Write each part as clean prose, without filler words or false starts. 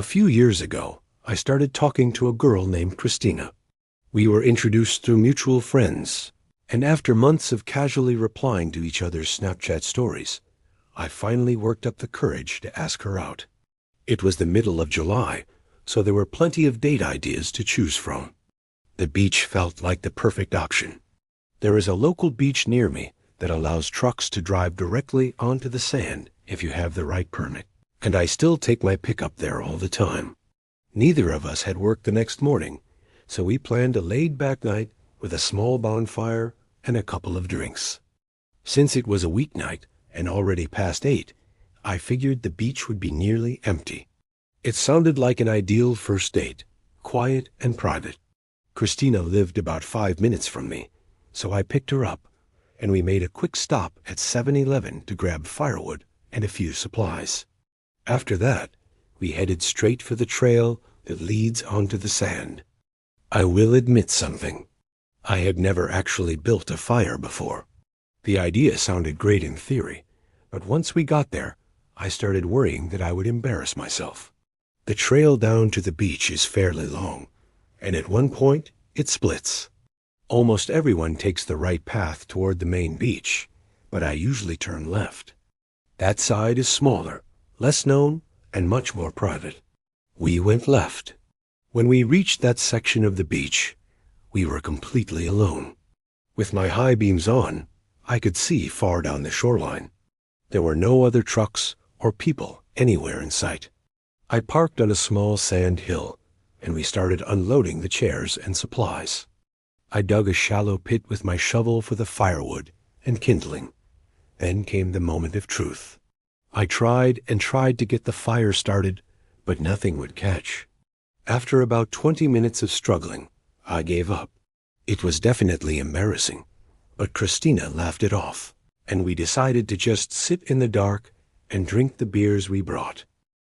A few years ago, I started talking to a girl named Christina. We were introduced through mutual friends, and after months of casually replying to each other's Snapchat stories, I finally worked up the courage to ask her out. It was the middle of July, so there were plenty of date ideas to choose from. The beach felt like the perfect option. There is a local beach near me that allows trucks to drive directly onto the sand if you have the right permit, and I still take my pickup there all the time. Neither of us had work the next morning, so we planned a laid-back night with a small bonfire and a couple of drinks. Since it was a weeknight and already past 8, I figured the beach would be nearly empty. It sounded like an ideal first date, quiet and private. Christina lived about 5 minutes from me, so I picked her up, and we made a quick stop at 7-Eleven to grab firewood and a few supplies. After that, we headed straight for the trail that leads onto the sand. I will admit something. I had never actually built a fire before. The idea sounded great in theory, but once we got there, I started worrying that I would embarrass myself. The trail down to the beach is fairly long, and at one point, it splits. Almost everyone takes the right path toward the main beach, but I usually turn left. That side is smaller, less known, and much more private. We went left. When we reached that section of the beach, we were completely alone. With my high beams on, I could see far down the shoreline. There were no other trucks or people anywhere in sight. I parked on a small sand hill, and we started unloading the chairs and supplies. I dug a shallow pit with my shovel for the firewood and kindling. Then came the moment of truth. I tried and tried to get the fire started, but nothing would catch. After about 20 minutes of struggling, I gave up. It was definitely embarrassing, but Christina laughed it off, and we decided to just sit in the dark and drink the beers we brought.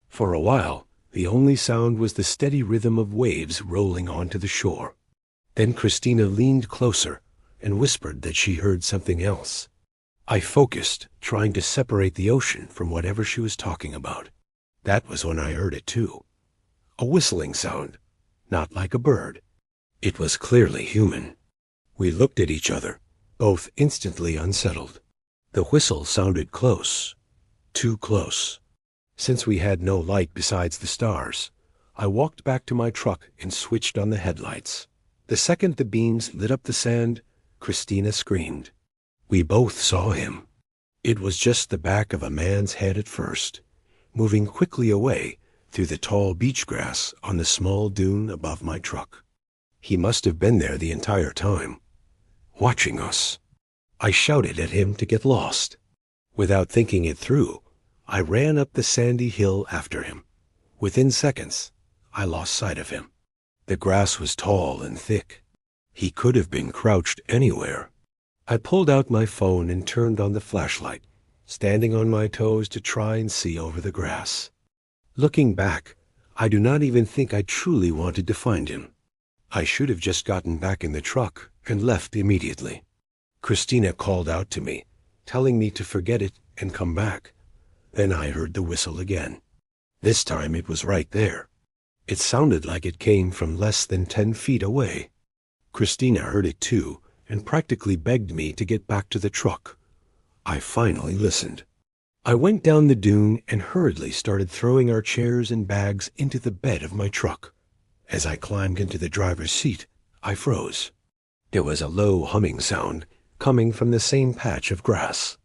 For a while, the only sound was the steady rhythm of waves rolling onto the shore. Then Christina leaned closer and whispered that she heard something else. I focused, trying to separate the ocean from whatever she was talking about. That was when I heard it too. A whistling sound, not like a bird. It was clearly human. We looked at each other, both instantly unsettled. The whistle sounded close, too close. Since we had no light besides the stars, I walked back to my truck and switched on the headlights. The second the beams lit up the sand, Christina screamed. We both saw him. It was just the back of a man's head at first, moving quickly away through the tall beach grass on the small dune above my truck. He must have been there the entire time, watching us. I shouted at him to get lost. Without thinking it through, I ran up the sandy hill after him. Within seconds, I lost sight of him. The grass was tall and thick. He could have been crouched anywhere. I pulled out my phone and turned on the flashlight, standing on my toes to try and see over the grass. Looking back, I do not even think I truly wanted to find him. I should have just gotten back in the truck and left immediately. Christina called out to me, telling me to forget it and come back. Then I heard the whistle again. This time it was right there. It sounded like it came from less than 10 feet away. Christina heard it too and practically begged me to get back to the truck. I finally listened. I went down the dune and hurriedly started throwing our chairs and bags into the bed of my truck. As I climbed into the driver's seat, I froze. There was a low humming sound coming from the same patch of grass.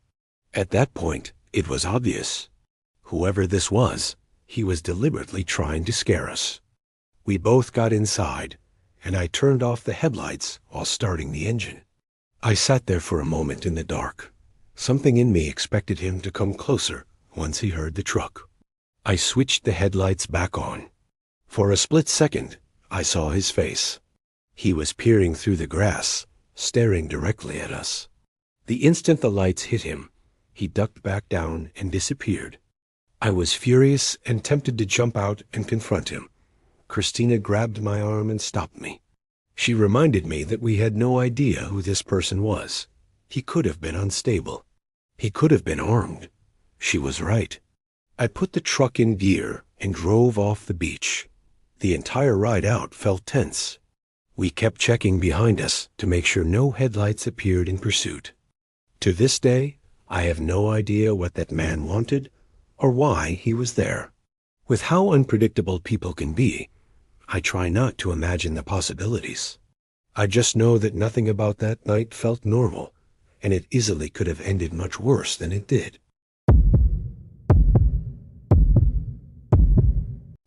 At that point, it was obvious. Whoever this was, he was deliberately trying to scare us. We both got inside, and I turned off the headlights while starting the engine. I sat there for a moment in the dark. Something in me expected him to come closer once he heard the truck. I switched the headlights back on. For a split second, I saw his face. He was peering through the grass, staring directly at us. The instant the lights hit him, he ducked back down and disappeared. I was furious and tempted to jump out and confront him. Christina grabbed my arm and stopped me. She reminded me that we had no idea who this person was. He could have been unstable. He could have been armed. She was right. I put the truck in gear and drove off the beach. The entire ride out felt tense. We kept checking behind us to make sure no headlights appeared in pursuit. To this day, I have no idea what that man wanted or why he was there. With how unpredictable people can be, I try not to imagine the possibilities. I just know that nothing about that night felt normal, and it easily could have ended much worse than it did.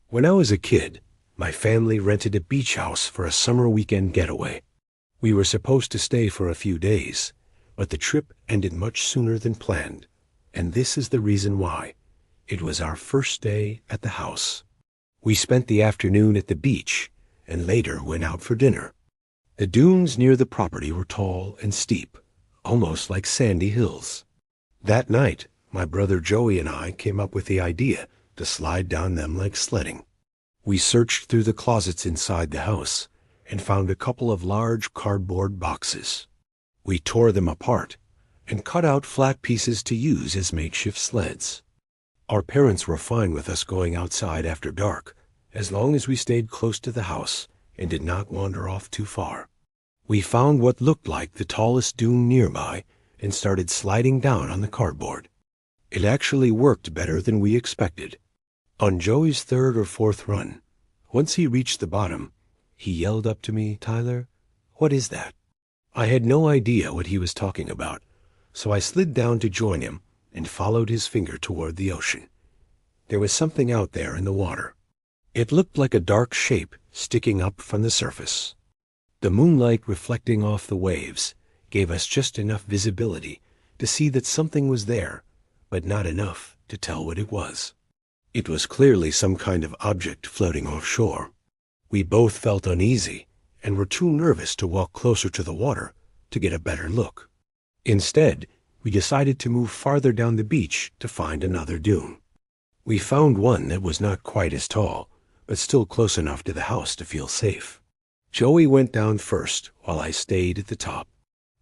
When I was a kid, my family rented a beach house for a summer weekend getaway. We were supposed to stay for a few days, but the trip ended much sooner than planned, and this is the reason why. It was our first day at the house. We spent the afternoon at the beach and later went out for dinner. The dunes near the property were tall and steep, almost like sandy hills. That night, my brother Joey and I came up with the idea to slide down them like sledding. We searched through the closets inside the house and found a couple of large cardboard boxes. We tore them apart and cut out flat pieces to use as makeshift sleds. Our parents were fine with us going outside after dark, as long as we stayed close to the house and did not wander off too far. We found what looked like the tallest dune nearby and started sliding down on the cardboard. It actually worked better than we expected. On Joey's third or fourth run, once he reached the bottom, he yelled up to me, "Tyler, what is that?" I had no idea what he was talking about, so I slid down to join him and followed his finger toward the ocean. There was something out there in the water. It looked like a dark shape sticking up from the surface. The moonlight reflecting off the waves gave us just enough visibility to see that something was there, but not enough to tell what it was. It was clearly some kind of object floating offshore. We both felt uneasy and were too nervous to walk closer to the water to get a better look. Instead, we decided to move farther down the beach to find another dune. We found one that was not quite as tall, but still close enough to the house to feel safe. Joey went down first while I stayed at the top.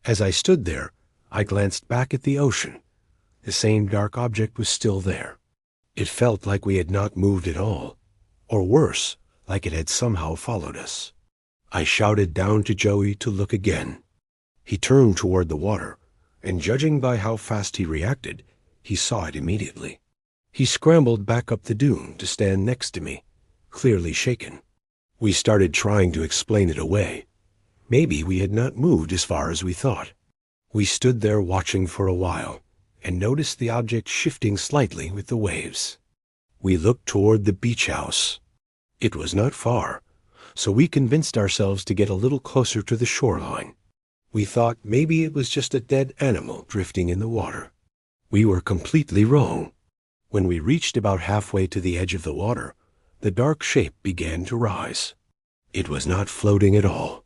As I stood there, I glanced back at the ocean. The same dark object was still there. It felt like we had not moved at all, or worse, like it had somehow followed us. I shouted down to Joey to look again. He turned toward the water, and judging by how fast he reacted, he saw it immediately. He scrambled back up the dune to stand next to me, clearly shaken. We started trying to explain it away. Maybe we had not moved as far as we thought. We stood there watching for a while, and noticed the object shifting slightly with the waves. We looked toward the beach house. It was not far, so we convinced ourselves to get a little closer to the shoreline. We thought maybe it was just a dead animal drifting in the water. We were completely wrong. When we reached about halfway to the edge of the water, the dark shape began to rise. It was not floating at all.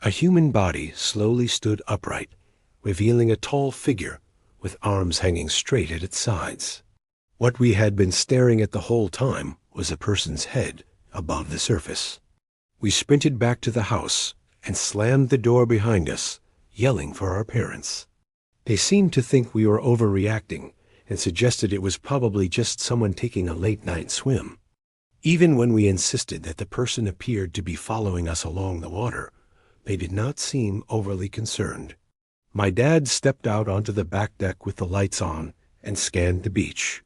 A human body slowly stood upright, revealing a tall figure with arms hanging straight at its sides. What we had been staring at the whole time was a person's head above the surface. We sprinted back to the house and slammed the door behind us, yelling for our parents. They seemed to think we were overreacting and suggested it was probably just someone taking a late-night swim. Even when we insisted that the person appeared to be following us along the water, they did not seem overly concerned. My dad stepped out onto the back deck with the lights on and scanned the beach.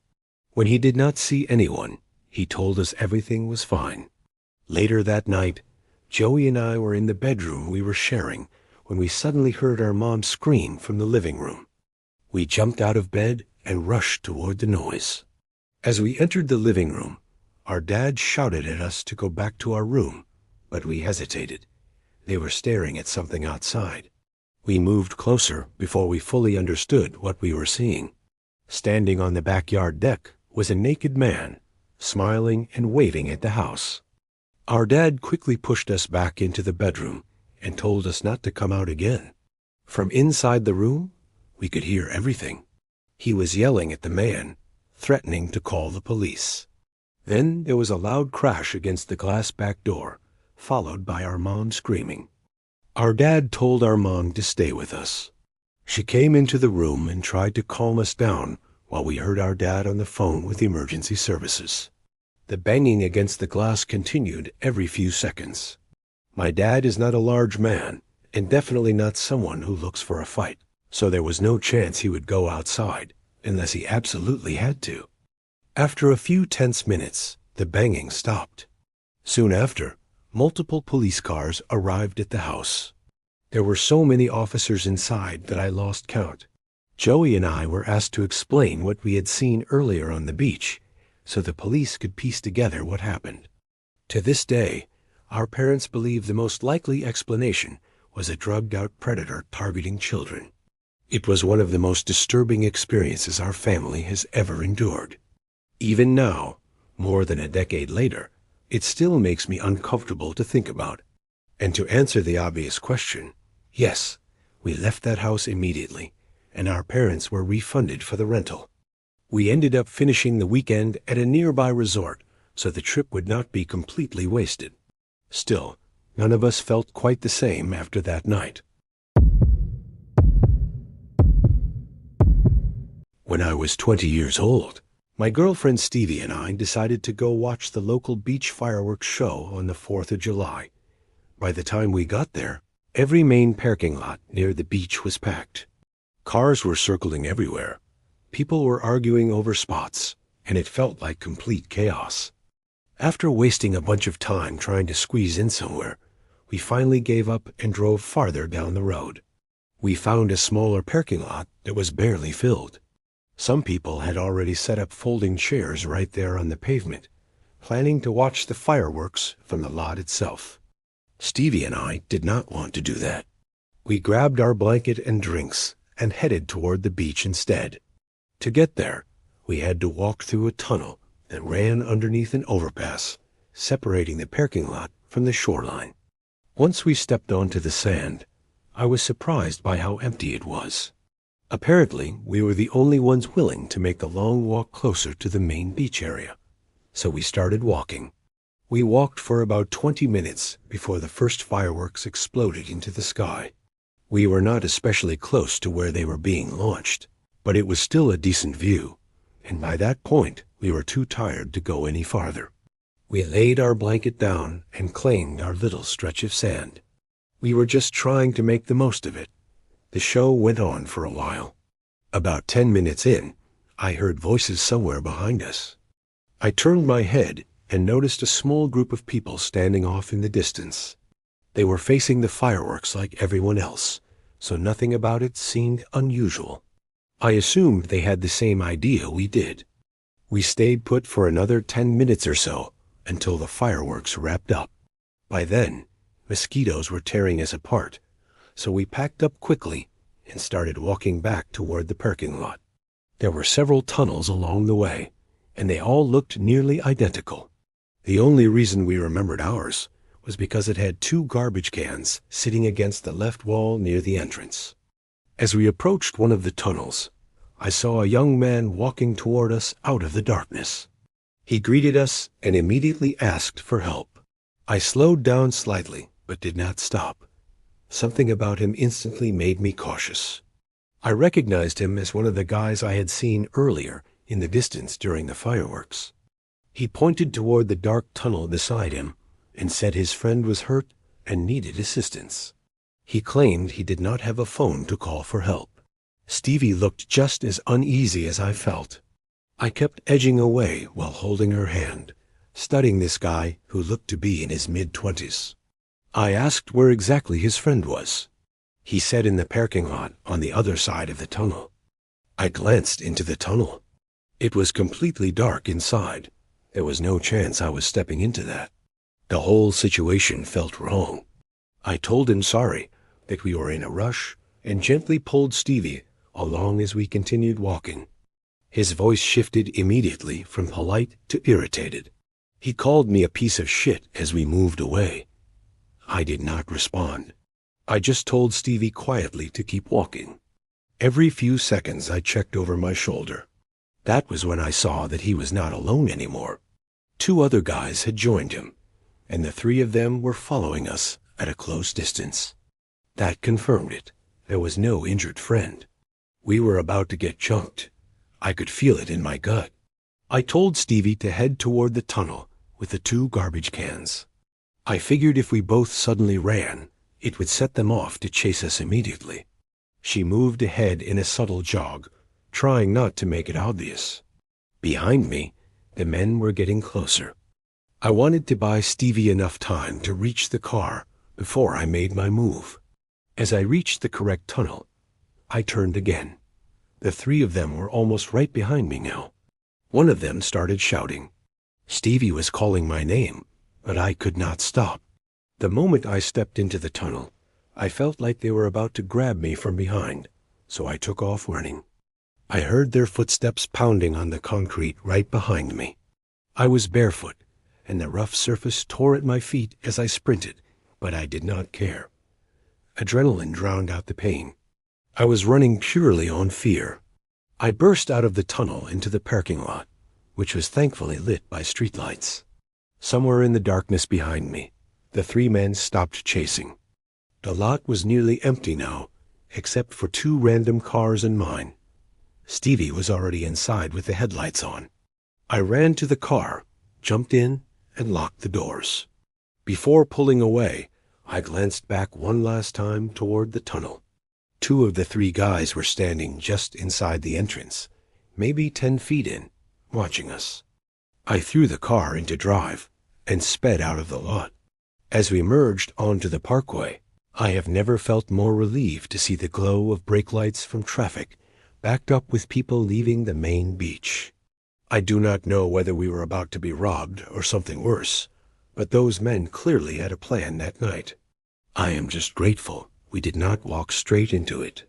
When he did not see anyone, he told us everything was fine. Later that night, Joey and I were in the bedroom we were sharing when we suddenly heard our mom scream from the living room. We jumped out of bed and rushed toward the noise. As we entered the living room, our dad shouted at us to go back to our room, but we hesitated. They were staring at something outside. We moved closer before we fully understood what we were seeing. Standing on the backyard deck was a naked man, smiling and waving at the house. Our dad quickly pushed us back into the bedroom and told us not to come out again. From inside the room, we could hear everything. He was yelling at the man, threatening to call the police. Then there was a loud crash against the glass back door, followed by our mom screaming. Our dad told our mom to stay with us. She came into the room and tried to calm us down while we heard our dad on the phone with emergency services. The banging against the glass continued every few seconds. My dad is not a large man, and definitely not someone who looks for a fight, so there was no chance he would go outside, unless he absolutely had to. After a few tense minutes, the banging stopped. Soon after, multiple police cars arrived at the house. There were so many officers inside that I lost count. Joey and I were asked to explain what we had seen earlier on the beach, so the police could piece together what happened. To this day, our parents believe the most likely explanation was a drugged-out predator targeting children. It was one of the most disturbing experiences our family has ever endured. Even now, more than a decade later, it still makes me uncomfortable to think about. And to answer the obvious question, yes, we left that house immediately, and our parents were refunded for the rental. We ended up finishing the weekend at a nearby resort, so the trip would not be completely wasted. Still, none of us felt quite the same after that night. When I was 20 years old, my girlfriend Stevie and I decided to go watch the local beach fireworks show on the 4th of July. By the time we got there, every main parking lot near the beach was packed. Cars were circling everywhere. People were arguing over spots, and it felt like complete chaos. After wasting a bunch of time trying to squeeze in somewhere, we finally gave up and drove farther down the road. We found a smaller parking lot that was barely filled. Some people had already set up folding chairs right there on the pavement, planning to watch the fireworks from the lot itself. Stevie and I did not want to do that. We grabbed our blanket and drinks and headed toward the beach instead. To get there, we had to walk through a tunnel that ran underneath an overpass, separating the parking lot from the shoreline. Once we stepped onto the sand, I was surprised by how empty it was. Apparently, we were the only ones willing to make the long walk closer to the main beach area, so we started walking. We walked for about 20 minutes before the first fireworks exploded into the sky. We were not especially close to where they were being launched, but it was still a decent view, and by that point we were too tired to go any farther. We laid our blanket down and claimed our little stretch of sand. We were just trying to make the most of it. The show went on for a while. About 10 minutes in, I heard voices somewhere behind us. I turned my head and noticed a small group of people standing off in the distance. They were facing the fireworks like everyone else, so nothing about it seemed unusual. I assumed they had the same idea we did. We stayed put for another 10 minutes or so until the fireworks wrapped up. By then, mosquitoes were tearing us apart, so we packed up quickly and started walking back toward the parking lot. There were several tunnels along the way, and they all looked nearly identical. The only reason we remembered ours was because it had 2 garbage cans sitting against the left wall near the entrance. As we approached one of the tunnels, I saw a young man walking toward us out of the darkness. He greeted us and immediately asked for help. I slowed down slightly, but did not stop. Something about him instantly made me cautious. I recognized him as one of the guys I had seen earlier in the distance during the fireworks. He pointed toward the dark tunnel beside him and said his friend was hurt and needed assistance. He claimed he did not have a phone to call for help. Stevie looked just as uneasy as I felt. I kept edging away while holding her hand, studying this guy who looked to be in his mid-20s. I asked where exactly his friend was. He said in the parking lot on the other side of the tunnel. I glanced into the tunnel. It was completely dark inside. There was no chance I was stepping into that. The whole situation felt wrong. I told him sorry, that we were in a rush, and gently pulled Stevie along as we continued walking. His voice shifted immediately from polite to irritated. He called me a piece of shit as we moved away. I did not respond. I just told Stevie quietly to keep walking. Every few seconds I checked over my shoulder. That was when I saw that he was not alone anymore. 2 other guys had joined him, and the 3 of them were following us at a close distance. That confirmed it. There was no injured friend. We were about to get chunked. I could feel it in my gut. I told Stevie to head toward the tunnel with the 2 garbage cans. I figured if we both suddenly ran, it would set them off to chase us immediately. She moved ahead in a subtle jog, trying not to make it obvious. Behind me, the men were getting closer. I wanted to buy Stevie enough time to reach the car before I made my move. As I reached the correct tunnel, I turned again. The 3 of them were almost right behind me now. One of them started shouting. Stevie was calling my name, but I could not stop. The moment I stepped into the tunnel, I felt like they were about to grab me from behind, so I took off running. I heard their footsteps pounding on the concrete right behind me. I was barefoot, and the rough surface tore at my feet as I sprinted, but I did not care. Adrenaline drowned out the pain. I was running purely on fear. I burst out of the tunnel into the parking lot, which was thankfully lit by streetlights. Somewhere in the darkness behind me, the 3 men stopped chasing. The lot was nearly empty now, except for 2 random cars and mine. Stevie was already inside with the headlights on. I ran to the car, jumped in, and locked the doors. Before pulling away, I glanced back one last time toward the tunnel. 2 of the 3 guys were standing just inside the entrance, maybe 10 feet in, watching us. I threw the car into drive and sped out of the lot. As we merged onto the parkway, I have never felt more relieved to see the glow of brake lights from traffic backed up with people leaving the main beach. I do not know whether we were about to be robbed or something worse, but those men clearly had a plan that night. I am just grateful we did not walk straight into it.